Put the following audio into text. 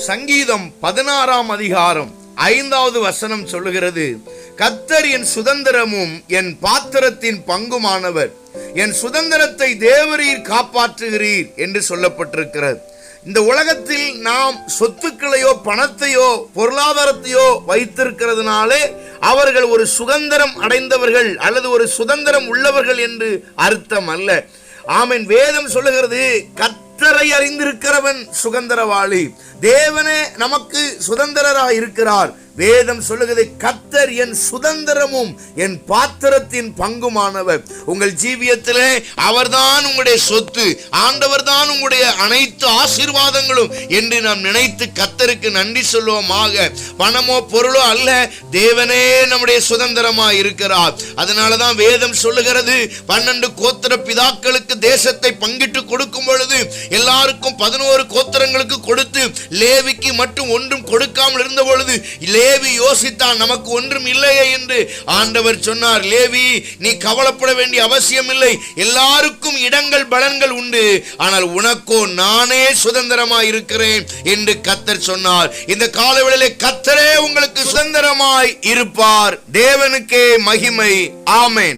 சங்கீதம் 16ஆம் அதிகாரம் 5வது வசனம் சொல்லுகிறது, கர்த்தர் என் சுதந்திரமும் என் பாத்திரத்தின் பங்குமானவர், என் சுதந்திரத்தை தேவரீர் காப்பாற்றுகிறீர் என்று சொல்லப்பட்டிருக்கிறது. இந்த உலகத்தில் நாம் சொத்துக்களையோ பணத்தையோ பொருளாதாரத்தையோ வைத்திருக்கிறதுனாலே அவர்கள் ஒரு சுதந்திரம் அடைந்தவர்கள் அல்லது ஒரு சுதந்திரம் உள்ளவர்கள் என்று அர்த்தம் அல்ல. ஆமென். வேதம் சொல்லுகிறது, கர்த்தரை அறிந்திருக்கிறவன் சுதந்திரவாளி. தேவனே நமக்கு சுதந்திரராக இருக்கிறார். வேதம் சொல்லுகிறது, கர்த்தர் என் சுதந்திரமும் என் பாத்திரத்தின் பங்குமானவர். உங்கள் ஜீவியத்திலே அவர்தான் உங்களுடைய சொத்து, ஆண்டவர் தான் உங்களுடைய அனைத்து ஆசீர்வாதங்களும் என்று நாம் நினைத்து கர்த்தருக்கு நன்றி சொல்லுவோமாக. பணமோ பொருளோ அல்ல, தேவனே நம்முடைய சுதந்திரமாய் இருக்கிறார். அதனாலதான் வேதம் சொல்லுகிறது, 12 கோத்திர பிதாக்களுக்கு தேசத்தை பங்கிட்டு கொடுக்கும் பொழுது எல்லாருக்கும் 11 கோத்திரங்களுக்கு கொடுத்து லேவிக்கு மட்டும் ஒன்றும் கொடுக்காமல் இருந்த பொழுது லேவி யோசித்தான், நமக்கு ஒன்றும் இல்லையே என்று. ஆண்டவர் சொன்னார், லேவி நீ கவலைப்பட வேண்டிய அவசியம் இல்லை, எல்லாருக்கும் இடங்கள் பலன்கள் உண்டு, ஆனால் உனக்கோ நானே சுதந்திரமாய் இருக்கிறேன் என்று கர்த்தர் சொன்னார். இந்த காலவேளையிலே கர்த்தரே உங்களுக்கு சுதந்திரமாய் இருப்பார். தேவனுக்கே மகிமை. ஆமென்.